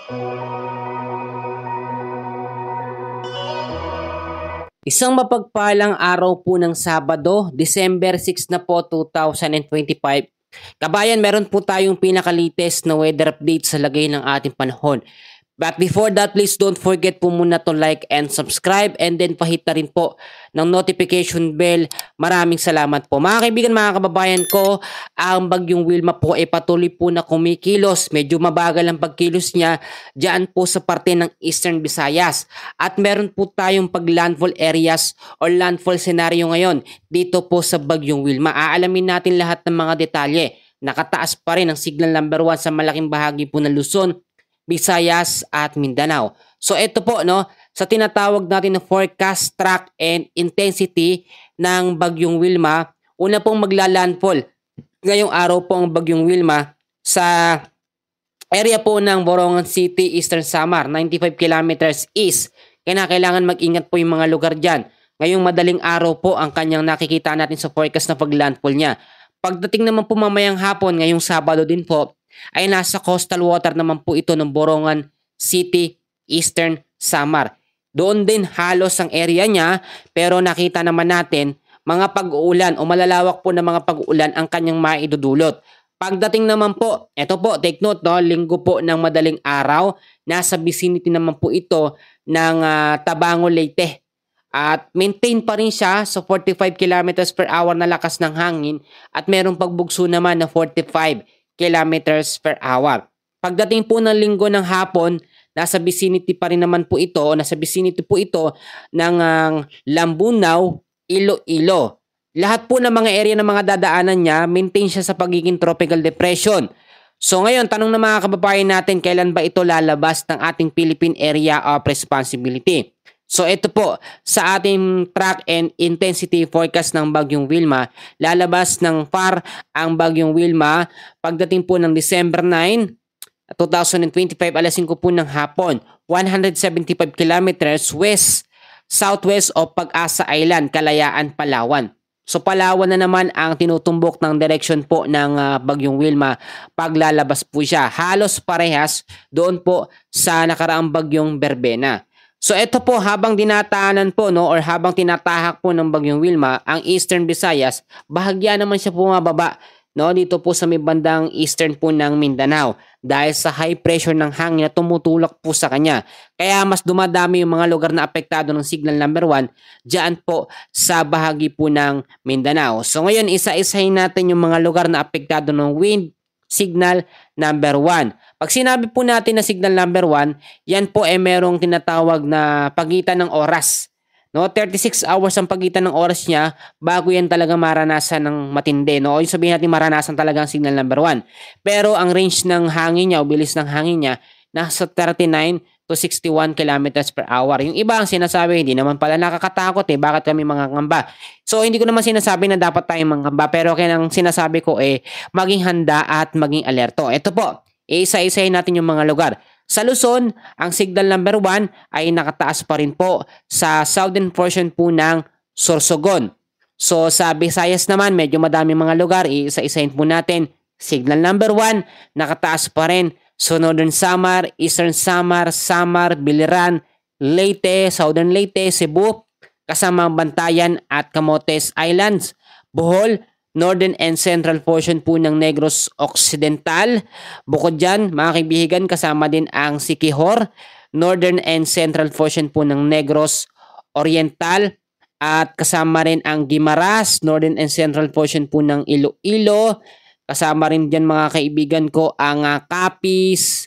Isang mapagpalang araw po ng Sabado, December 6 na po 2025. Kabayan, meron po tayong pinaka-latest na weather update sa lagay ng ating panahon. But before that, please don't forget po muna to like and subscribe, and then pahit na rin po ng notification bell. Maraming salamat po. Mga kaibigan, mga kababayan ko, ang bagyong Wilma po ay patuloy po na kumikilos. Medyo mabagal ang pagkilos niya dyan po sa parte ng Eastern Visayas. At meron po tayong pag-landfall areas or landfall scenario ngayon dito po sa bagyong Wilma. Aalamin natin lahat ng mga detalye. Nakataas pa rin ang signal number 1 sa malaking bahagi po ng Luzon, Visayas at Mindanao. So ito po, no, sa tinatawag natin na forecast track and intensity ng bagyong Wilma, una pong maglalandfall ngayong araw po ang bagyong Wilma sa area po ng Borongan City, Eastern Samar, 95 kilometers east. Kaya kailangan mag-ingat po yung mga lugar dyan. Ngayong madaling araw po ang kanyang nakikita natin sa forecast na paglandfall niya. Pagdating naman po mamayang hapon, ngayong Sabado din po, ay nasa coastal water naman po ito ng Borongan City, Eastern Samar. Doon din halos ang area niya, pero nakita naman natin mga pag-uulan o malalawak po na mga pag-uulan ang kanyang maidudulot. Pagdating naman po, eto po, take note, no, linggo po ng madaling araw, nasa vicinity naman po ito ng Tabango, Leyte. At maintain pa rin siya sa 45 kilometers per hour na lakas ng hangin at merong pagbugso naman na 45 kilometers per hour. Pagdating po ng linggo ng hapon, nasa vicinity pa rin naman po ito, nasa vicinity po ito ng Lambunaw, Iloilo. Lahat po ng mga area ng mga dadaanan niya, maintain siya sa pagiging tropical depression. So ngayon, tanong ng mga kababayan natin, kailan ba ito lalabas ng ating Philippine Area of Responsibility? So ito po, sa ating track and intensity forecast ng bagyong Wilma, lalabas ng FAR ang bagyong Wilma pagdating po ng December 9, 2025, alas 5 po ng hapon, 175 kilometers southwest of Pag-asa Island, Kalayaan, Palawan. So Palawan na naman ang tinutumbok ng direction po ng bagyong Wilma paglalabas po siya. Halos parehas doon po sa nakaraang bagyong Berbena. So ito po, habang dinataanan po, no, or habang tinatahak po ng bagyong Wilma ang Eastern Visayas, bahagya naman siya bumababa, no, dito po sa may bandang eastern po ng Mindanao dahil sa high pressure ng hangin na tumutulak po sa kanya. Kaya mas dumadami yung mga lugar na apektado ng signal number 1 diyan po sa bahagi po ng Mindanao. So ngayon, isa-isahin natin yung mga lugar na apektado ng wind signal number 1. Pag sinabi po natin na signal number 1, yan po ay merong tinatawag na pagitan ng oras. No, 36 hours ang pagitan ng oras niya bago yan talaga maranasan ng matindi. No? O yung sabihin natin maranasan talaga ang signal number 1. Pero ang range ng hangin niya o bilis ng hangin niya nasa 39 to 61 kilometers per hour. Yung iba ang sinasabi, hindi naman pala nakakatakot bakit kami mga ngamba? So hindi ko naman sinasabi na dapat tayong mangamba, pero kaya ang sinasabi ko maging handa at maging alerto. Ito po, isa-isahin natin yung mga lugar. Sa Luzon, ang signal number 1 ay nakataas pa rin po sa southern portion po ng Sorsogon. So sa Visayas naman, medyo madaming mga lugar, isa-isahin po natin. Signal number 1, nakataas pa rin. So Northern Samar, Eastern Samar, Samar, Biliran, Leyte, Southern Leyte, Cebu, kasama Bantayan at Camotes Islands, Bohol, Northern and Central portion po ng Negros Occidental. Bukod dyan, mga kaibigan, kasama din ang Siquijor, Northern and Central portion po ng Negros Oriental, at kasama rin ang Guimaras, Northern and Central portion po ng Iloilo. Kasama rin dyan mga kaibigan ko ang Capiz,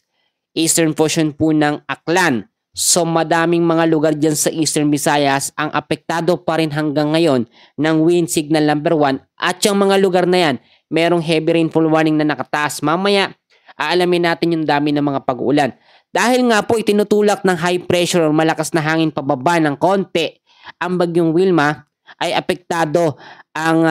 Eastern portion po ng Aklan. So madaming mga lugar dyan sa Eastern Visayas ang apektado pa rin hanggang ngayon ng wind signal number 1. At yung mga lugar na yan, merong heavy rainfall warning na nakataas. Mamaya, aalamin natin yung dami ng mga pag-uulan. Dahil nga po itinutulak ng high pressure o malakas na hangin pababa ng konti ang bagyong Wilma, ay apektado ang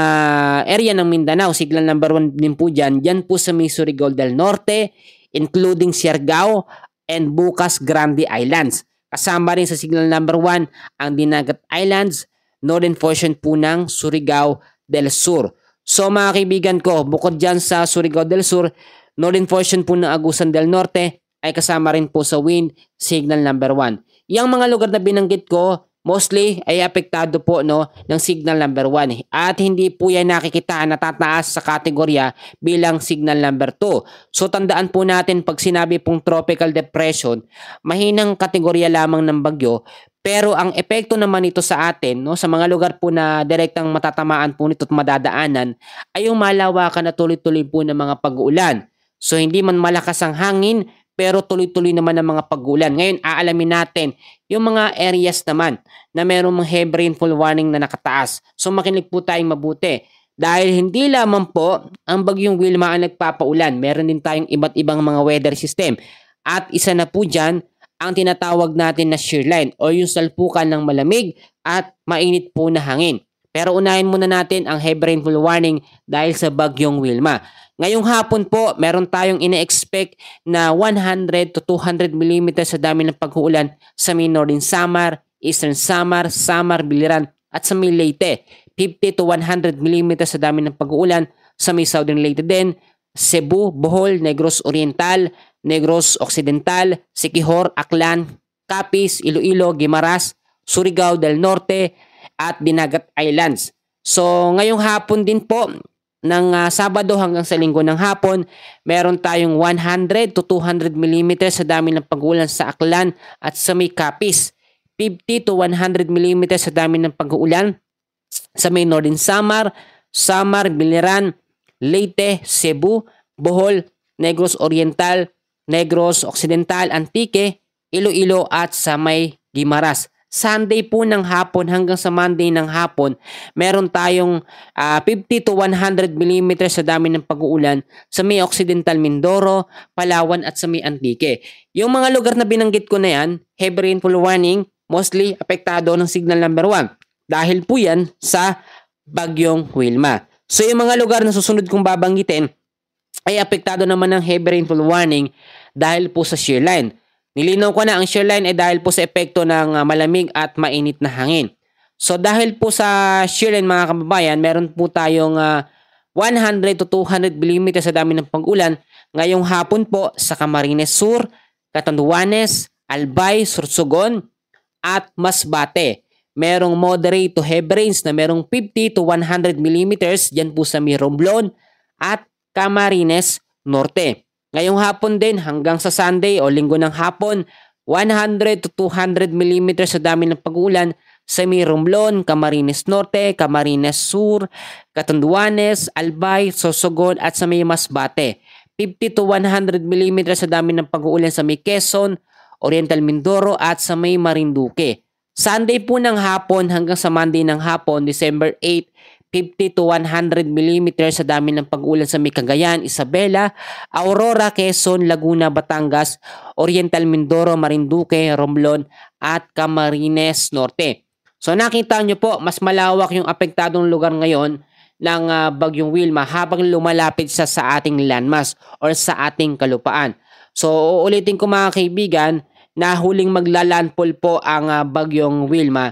area ng Mindanao. Signal number 1 din po dyan. Dyan po sa Surigao del Norte, including Siargao and Bukas Grande Islands. Kasama rin sa signal number 1 ang Dinagat Islands, northern portion po ng Surigao del Sur. So mga kaibigan ko, bukod dyan sa Surigao del Sur, northern portion po ng Agusan del Norte, ay kasama rin po sa wind signal number 1. Yang mga lugar na binanggit ko, mostly ay apektado po ng signal number 1 at hindi po yan nakikita na tataas sa kategorya bilang signal number 2. So tandaan po natin pag sinabi pong tropical depression, mahinang kategorya lamang ng bagyo, pero ang epekto naman nito sa atin, sa mga lugar po na direktang matatamaan po nito at madadaanan ay yung malawakan na tuloy-tuloy po ng mga pag-uulan. So hindi man malakas ang hangin, pero tuloy-tuloy naman ang mga pag-ulan. Ngayon, aalamin natin yung mga areas naman na mayroong mga heavy rainfall warning na nakataas. So makinig po tayong mabuti. Dahil hindi lamang po ang bagyong Wilma ang nagpapaulan, meron din tayong iba't ibang mga weather system. At isa na po dyan, ang tinatawag natin na shear line o yung salpukan ng malamig at mainit po na hangin. Pero unahin muna natin ang heavy rainfall warning dahil sa bagyong Wilma. Ngayong hapon po, meron tayong ine-expect na 100 to 200 mm sa dami ng pag-uulan sa may Northern Samar, Eastern Samar, Samar, Biliran at sa may Leyte. 50 to 100 mm sa dami ng pag-uulan sa may Southern Leyte din, Cebu, Bohol, Negros Oriental, Negros Occidental, Siquijor, Aklan, Capiz, Iloilo, Guimaras, Surigao del Norte at Dinagat Islands. So ngayong hapon din po ng Sabado hanggang sa Linggo ng hapon, meron tayong 100 to 200 mm sa dami ng pag-uulan sa Aklan at sa may Capiz. 50 to 100 mm sa dami ng pag-uulan sa may Northern Samar, Samar, Biliran, Leyte, Cebu, Bohol, Negros Oriental, Negros Occidental, Antique, Iloilo at sa may Guimaras. Sunday po ng hapon hanggang sa Monday ng hapon, meron tayong 50 to 100 mm sa dami ng pag-uulan sa may Occidental Mindoro, Palawan at sa may Antique. Yung mga lugar na binanggit ko na yan, heavy rainfall warning, mostly apektado ng signal number 1. Dahil po yan sa bagyong Wilma. So yung mga lugar na susunod kong babanggitin ay apektado naman ng heavy rainfall warning dahil po sa shear line. Nilinaw ko na ang shear line ay dahil po sa epekto ng malamig at mainit na hangin. So dahil po sa shear line mga kababayan, meron po tayong 100 to 200 mm sa dami ng pag-ulan ngayong hapon po sa Camarines Sur, Catanduanes, Albay, Sorsogon at Masbate. Merong moderate to heavy rains na merong 50 to 100 mm dyan po sa Romblon at Camarines Norte. Ngayong hapon din hanggang sa Sunday o Linggo ng hapon, 100 to 200 mm sa dami ng pag-ulan sa Romblon, Camarines Norte, Camarines Sur, Catanduanes, Albay, Sorsogon at sa Masbate. 50 to 100 mm sa dami ng pag-uulan sa Quezon, Oriental Mindoro at sa Marinduque. Sunday po ng hapon hanggang sa Monday ng hapon, December 8, 50 to 100 mm sa dami ng pag-ulan sa Cagayan, Isabela, Aurora, Quezon, Laguna, Batangas, Oriental Mindoro, Marinduque, Romblon at Camarines Norte. So nakita nyo po, mas malawak yung apektadong lugar ngayon ng bagyong Wilma habang lumalapit siya sa ating landmass or sa ating kalupaan. So uulitin ko mga kaibigan, na huling maglalandfall po ang bagyong Wilma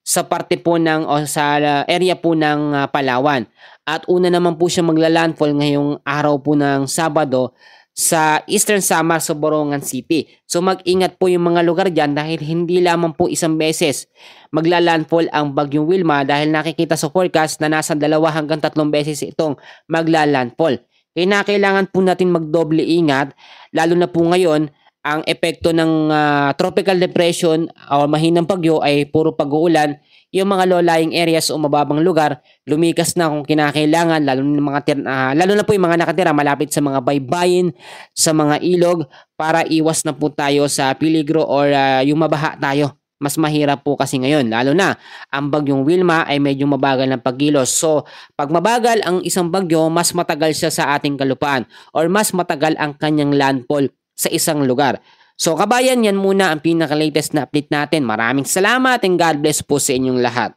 sa parte po ng o sa area po ng Palawan. At una naman po siya maglalandfall ngayong araw po ng Sabado sa Eastern Samar sa Borongan City. So mag-ingat po yung mga lugar dyan dahil hindi lamang po isang beses maglalandfall ang bagyong Wilma dahil nakikita sa forecast na nasa 2 hanggang 3 beses itong maglalandfall. Kaya kailangan po natin magdoble ingat lalo na po ngayon ang epekto ng tropical depression o mahinang bagyo ay puro pag-uulan. Yung mga low-lying areas o mababang lugar, lumikas na kung kinakailangan, lalo na po yung mga nakatira malapit sa mga baybayin, sa mga ilog, para iwas na po tayo sa peligro or yung mabaha tayo. Mas mahirap po kasi ngayon, lalo na ang bagyong Wilma ay medyo mabagal ng pagkilos. So, pag mabagal ang isang bagyo, mas matagal siya sa ating kalupaan or mas matagal ang kanyang landfall sa isang lugar. So kabayan, yan muna ang pinaka-latest na update natin. Maraming salamat and God bless po sa inyong lahat.